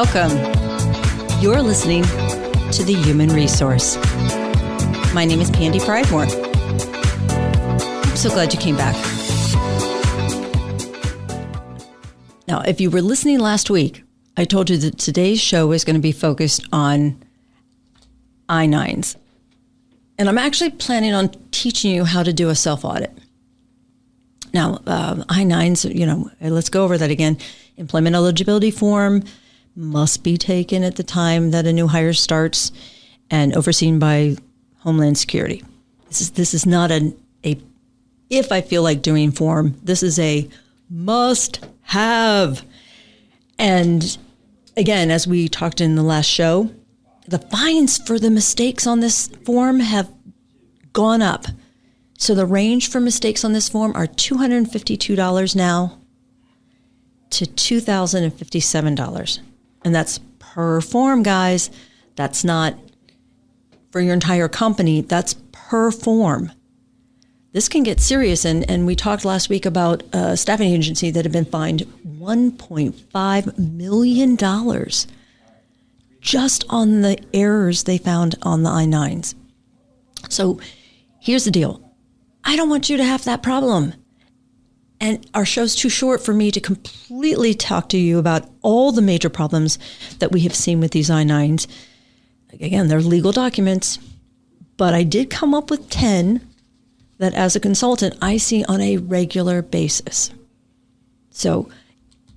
Welcome. You're listening to The Human Resource. My name is Pandy Pridemore. I'm so glad you came back. Now, if you were listening last week, I told you that today's show is going to be focused on I-9s. And I'm actually planning on teaching you how to do a self-audit. Now, I-9s, let's go over that again. Employment eligibility form must be taken at the time that a new hire starts and overseen by Homeland Security. This is not a if I feel like doing form. This is a must have. And again, as we talked in the last show, the fines for the mistakes on this form have gone up. So the range for mistakes on this form are $252 now to $2,057. And that's per form, guys. That's not for your entire company. That's per form. This can get serious. And we talked last week about a staffing agency that had been fined $1.5 million just on the errors they found on the I-9s. So here's the deal. I don't want you to have that problem. And our show's too short for me to completely talk to you about all the major problems that we have seen with these I-9s. Again, they're legal documents, but I did come up with 10 that as a consultant I see on a regular basis. So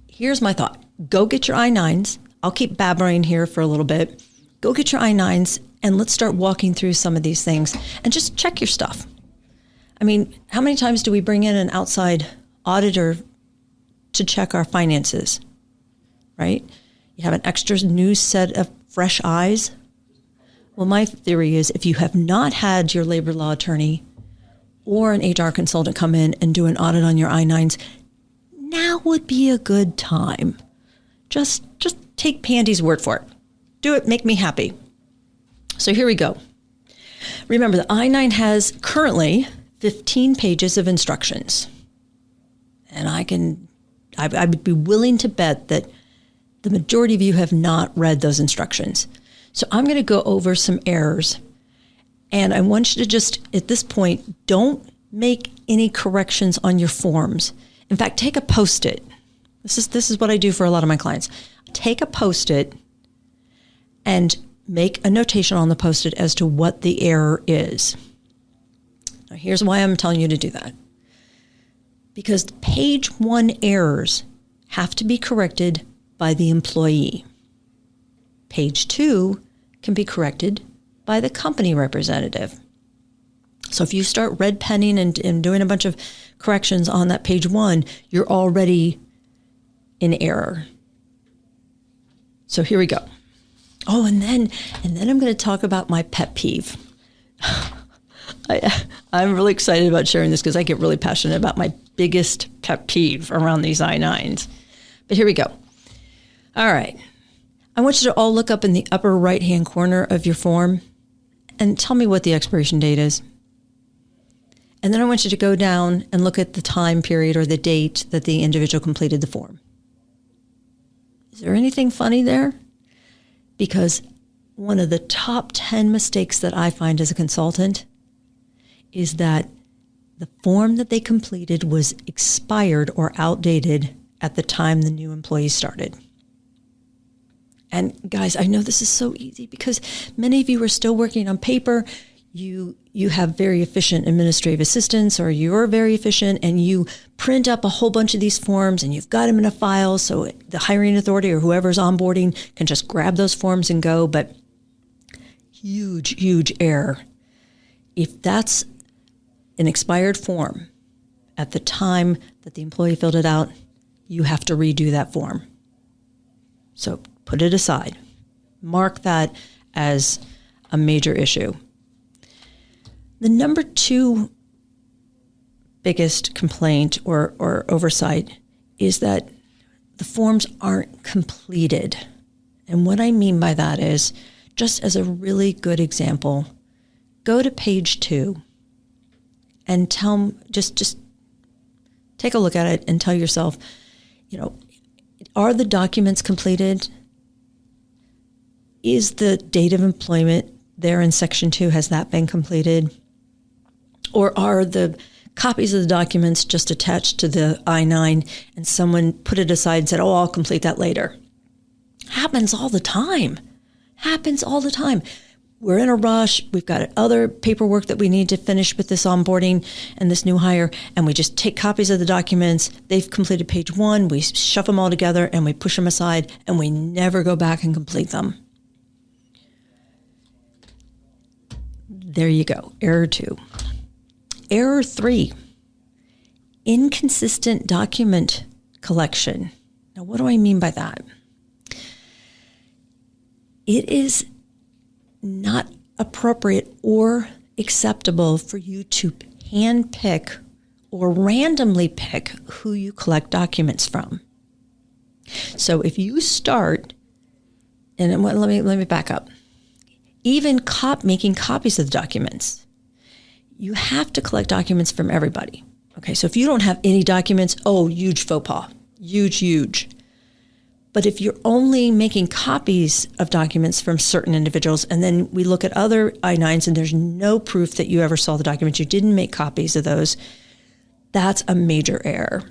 here's my thought. Go get your I-9s. I'll keep babbling here for a little bit. Go get your I-9s and let's start walking through some of these things and just check your stuff. I mean, how many times do we bring in an outside auditor to check our finances, right? You have an extra new set of fresh eyes. Well, my theory is if you have not had your labor law attorney or an HR consultant come in and do an audit on your I-9s, now would be a good time. Just take Pandy's word for it. Do it, make me happy. So here we go. Remember, the I-9 has currently 15 pages of instructions. And I would be willing to bet that the majority of you have not read those instructions. So I'm going to go over some errors. And I want you to just, at this point, don't make any corrections on your forms. In fact, take a Post-it. This is what I do for a lot of my clients. Take a Post-it and make a notation on the Post-it as to what the error is. Now, here's why I'm telling you to do that. Because page 1 errors have to be corrected by the employee. Page 2 can be corrected by the company representative. So if you start red penning and doing a bunch of corrections on that page 1, you're already in error. So here we go. Oh, and then I'm going to talk about my pet peeve. I'm really excited about sharing this because I get really passionate about my biggest pet peeve around these I-9s. But here we go. All right. I want you to all look up in the upper right-hand corner of your form and tell me what the expiration date is. And then I want you to go down and look at the time period or the date that the individual completed the form. Is there anything funny there? Because one of the top 10 mistakes that I find as a consultant is that the form that they completed was expired or outdated at the time the new employee started. And guys, I know this is so easy because many of you are still working on paper. You have very efficient administrative assistants, or you're very efficient, and you print up a whole bunch of these forms and you've got them in a file so the hiring authority or whoever's onboarding can just grab those forms and go. But huge error. If that's an expired form at the time that the employee filled it out, you have to redo that form. So put it aside. Mark that as a major issue. The number 2 biggest complaint or oversight is that the forms aren't completed. And what I mean by that is, just as a really good example, go to page 2 and just take a look at it and tell yourself, are the documents completed? is the date of employment there in Section 2, has that been completed? Or are the copies of the documents just attached to the I-9 and someone put it aside and said, oh, I'll complete that later? Happens all the time. Happens all the time. We're in a rush. We've got other paperwork that we need to finish with this onboarding and this new hire, and we just take copies of the documents. They've completed page 1. We shove them all together and we push them aside, and we never go back and complete them. There you go. Error 2. Error 3, inconsistent document collection. Now, what do I mean by that? It is not appropriate or acceptable for you to hand pick or randomly pick who you collect documents from. So if you start, and let me back up. Even making copies of the documents, you have to collect documents from everybody. Okay, so if you don't have any documents, huge faux pas, huge. But if you're only making copies of documents from certain individuals, and then we look at other I-9s and there's no proof that you ever saw the documents, you didn't make copies of those, that's a major error.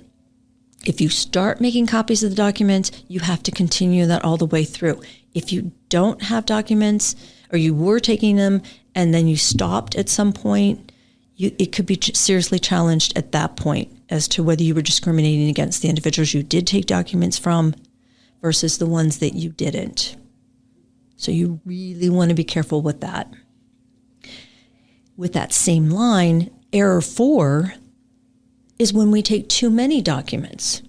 If you start making copies of the documents, you have to continue that all the way through. If you don't have documents, or you were taking them and then you stopped at some point, it could be seriously challenged at that point as to whether you were discriminating against the individuals you did take documents from versus the ones that you didn't. So you really want to be careful with that. With that same line, error 4 is when we take too many documents.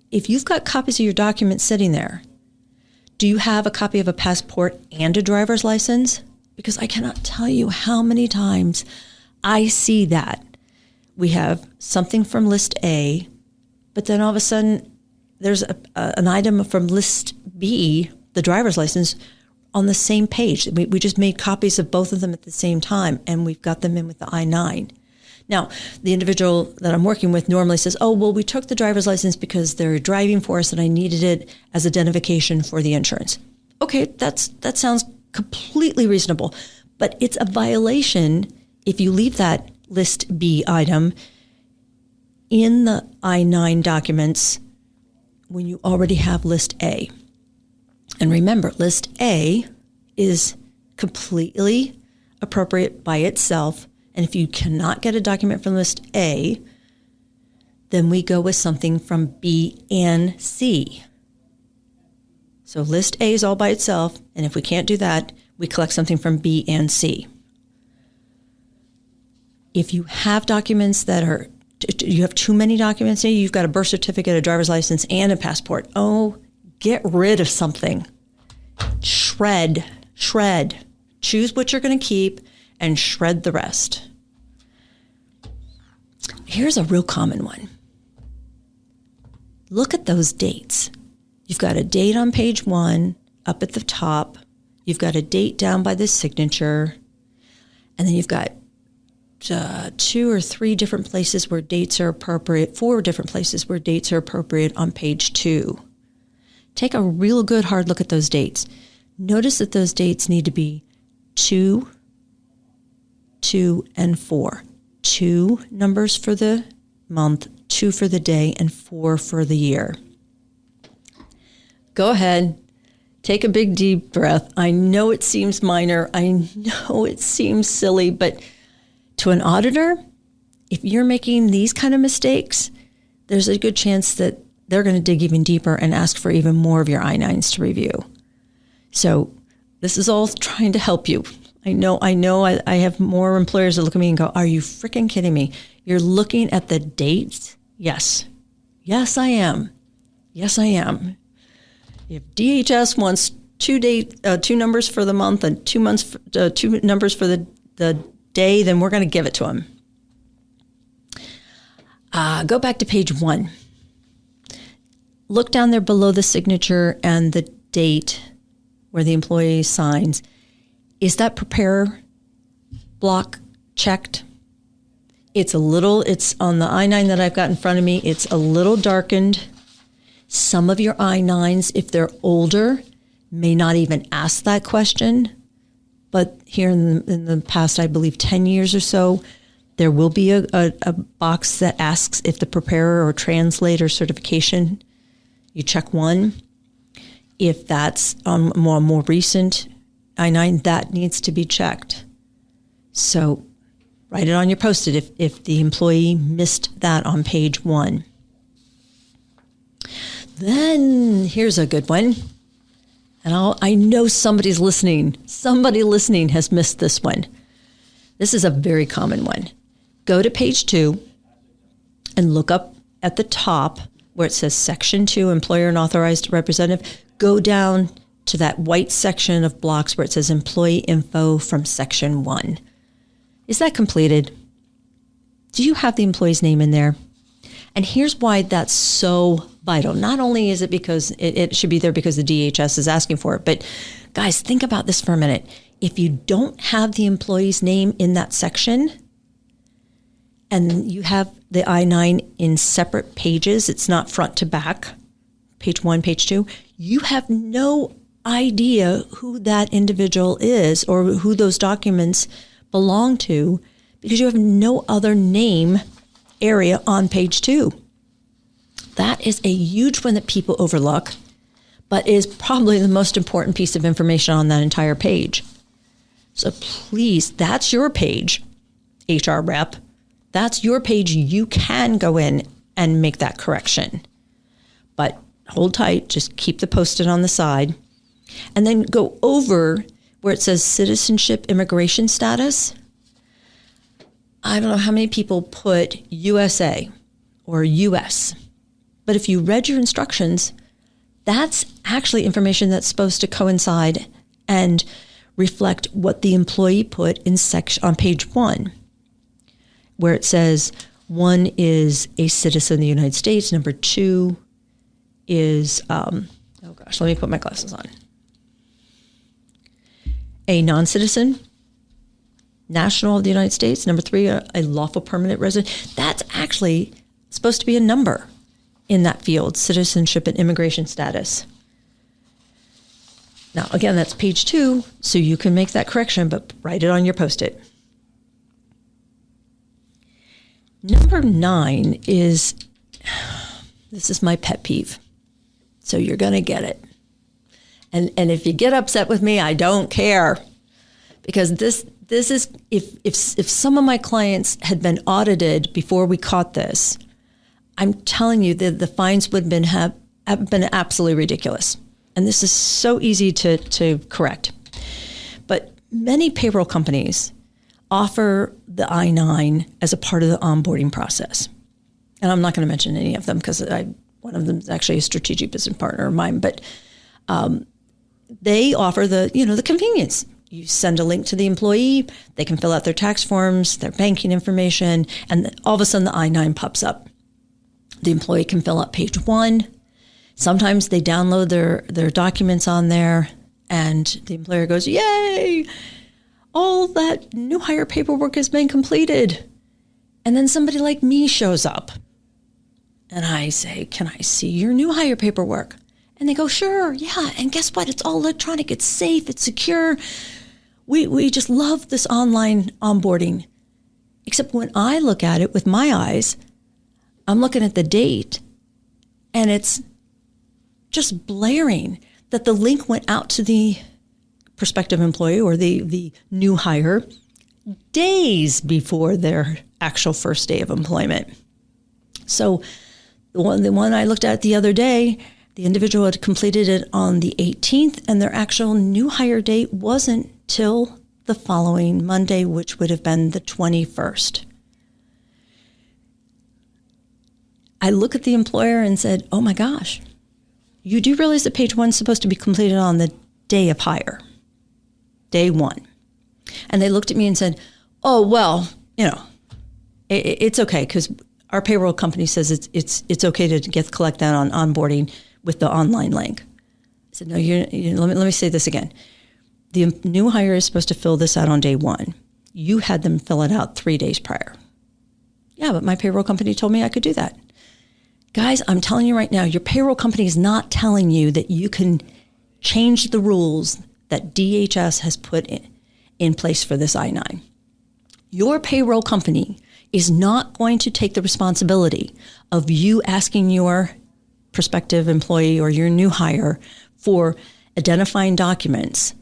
If you've got copies of your documents sitting there, do you have a copy of a passport and a driver's license? Because I cannot tell you how many times I see that. We have something from list A, but then all of a sudden there's an item from list B, the driver's license, on the same page. We just made copies of both of them at the same time, and we've got them in with the I-9. Now, the individual that I'm working with normally says, we took the driver's license because they're driving for us and I needed it as identification for the insurance. Okay, that sounds completely reasonable, but it's a violation if you leave that list B item in the I-9 documents when you already have list A. And remember, list A is completely appropriate by itself. And if you cannot get a document from list A, then we go with something from B and C. So list A is all by itself. And if we can't do that, we collect something from B and C. If you have documents you have too many documents, say you've got a birth certificate, a driver's license, and a passport. Get rid of something. Shred. Choose what you're going to keep and shred the rest. Here's a real common one. Look at those dates. You've got a date on page 1 up at the top. You've got a date down by the signature. And then you've got 2 or 3 different places where dates are appropriate, 4 different places where dates are appropriate on page 2. Take a real good hard look at those dates. Notice that those dates need to be 2, 2, and 4. 2 numbers for the month, 2 for the day, and 4 for the year. Go ahead. Take a big deep breath. I know it seems minor. I know it seems silly, but to an auditor, if you're making these kind of mistakes, there's a good chance that they're going to dig even deeper and ask for even more of your I-9s to review. So this is all trying to help you. I know I have more employers that look at me and go, are you freaking kidding me? You're looking at the dates? Yes. Yes, I am. Yes, I am. If DHS wants 2 numbers for the month and 2 numbers for the day, then we're going to give it to them. Go back to page 1. Look down there below the signature and the date where the employee signs. Is that prepare block checked? It's on the I-9 that I've got in front of me. It's a little darkened. Some of your I-9s, if they're older, may not even ask that question. But here in the past, I believe 10 years or so, there will be a box that asks if the preparer or translator certification, you check 1. If that's on more recent I-9, that needs to be checked. So write it on your Post-it if the employee missed that on page 1. Then here's a good one. And I know somebody's listening. Somebody listening has missed this one. This is a very common one. Go to page 2 and look up at the top where it says Section 2, Employer and Authorized Representative. Go down to that white section of blocks where it says Employee Info from Section 1. Is that completed? Do you have the employee's name in there? And here's why that's so vital. Not only is it because it should be there because the DHS is asking for it, but guys, think about this for a minute. If you don't have the employee's name in that section and you have the I-9 in separate pages, it's not front to back, page 1, page 2, you have no idea who that individual is or who those documents belong to because you have no other name area on page 2. That is a huge one that people overlook, but is probably the most important piece of information on that entire page. So please, that's your page, HR rep. That's your page. You can go in and make that correction. But hold tight, just keep the Post-it on the side. And then go over where it says citizenship immigration status. I don't know how many people put USA or US, but if you read your instructions, that's actually information that's supposed to coincide and reflect what the employee put in on page 1, where it says 1 is a citizen of the United States, number 2 is, let me put my glasses on. A non-citizen, national of the United States. Number 3, a lawful permanent resident. That's actually supposed to be a number in that field, citizenship and immigration status. Now, again, that's page 2, so you can make that correction, but write it on your Post-it. Number 9 is, this is my pet peeve, so you're going to get it. And if you get upset with me, I don't care, because this is, if some of my clients had been audited before we caught this, I'm telling you that the fines would have been absolutely ridiculous. And this is so easy to correct. But many payroll companies offer the I-9 as a part of the onboarding process. And I'm not going to mention any of them because one of them is actually a strategic business partner of mine, but they offer the convenience. You send a link to the employee, they can fill out their tax forms, their banking information, and all of a sudden the I-9 pops up. The employee can fill out page 1. Sometimes they download their documents on there, and the employer goes, "Yay! All that new hire paperwork has been completed." And then somebody like me shows up, and I say, "Can I see your new hire paperwork?" And they go, "Sure, yeah." And guess what? It's all electronic. It's safe. It's secure. We just love this online onboarding. Except when I look at it with my eyes, I'm looking at the date, and it's just blaring that the link went out to the prospective employee or the new hire days before their actual first day of employment. So the one I looked at the other day, the individual had completed it on the 18th, and their actual new hire date wasn't till the following Monday, which would have been the 21st. I look at the employer and said, "Oh my gosh, you do realize that page 1 is supposed to be completed on the day of hire, day 1. And they looked at me and said, "Oh, well, it's okay because our payroll company says it's okay to collect that on onboarding with the online link." I said, "No, let me say this again. The new hire is supposed to fill this out on day 1. You had them fill it out 3 days prior." "Yeah, but my payroll company told me I could do that." Guys, I'm telling you right now, your payroll company is not telling you that you can change the rules that DHS has put in place for this I-9. Your payroll company is not going to take the responsibility of you asking your prospective employee or your new hire for identifying documents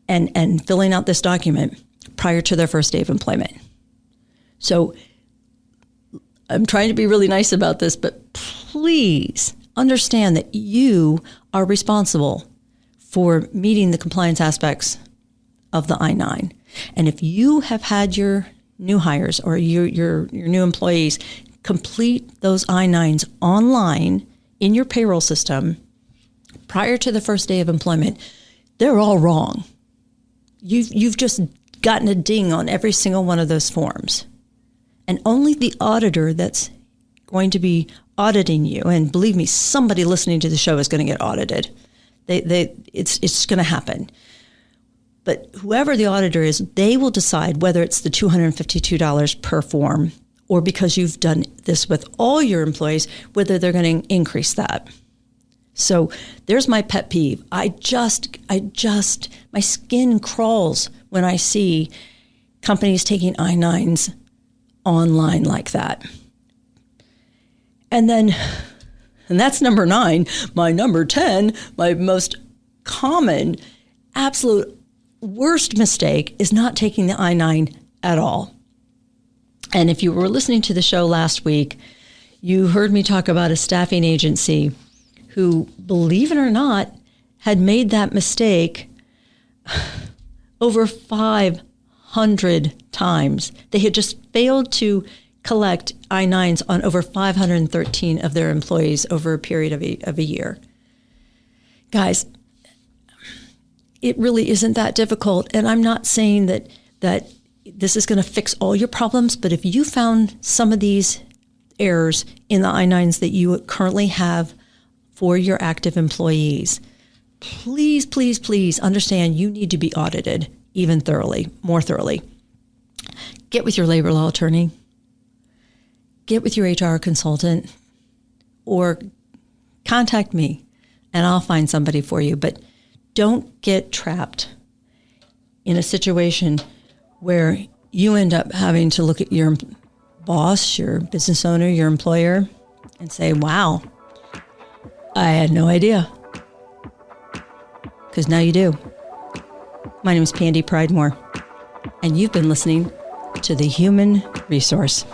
and filling out this document prior to their first day of employment. So I'm trying to be really nice about this, but please understand that you are responsible for meeting the compliance aspects of the I-9. And if you have had your new hires or your new employees complete those I-9s online in your payroll system prior to the first day of employment, they're all wrong. You've just gotten a ding on every single one of those forms. And only the auditor that's going to be auditing you, and believe me, somebody listening to the show is going to get audited. It's going to happen. But whoever the auditor is, they will decide whether it's the $252 per form, or because you've done this with all your employees, whether they're going to increase that. So there's my pet peeve. I just, my skin crawls when I see companies taking I-9s online like that. And that's number 9. My number 10, my most common, absolute worst mistake is not taking the I-9 at all. And if you were listening to the show last week, you heard me talk about a staffing agency who, believe it or not, had made that mistake over 500 times. They had just failed to collect I-9s on over 513 of their employees over a period of a year. Guys, it really isn't that difficult. And I'm not saying that this is going to fix all your problems, but if you found some of these errors in the I-9s that you currently have for your active employees, please, please, please understand you need to be audited more thoroughly. Get with your labor law attorney, get with your HR consultant, or contact me and I'll find somebody for you. But don't get trapped in a situation where you end up having to look at your boss, your business owner, your employer, and say, wow, I had no idea. Because now you do. My name is Pandy Pridemore, and you've been listening to The Human Resource.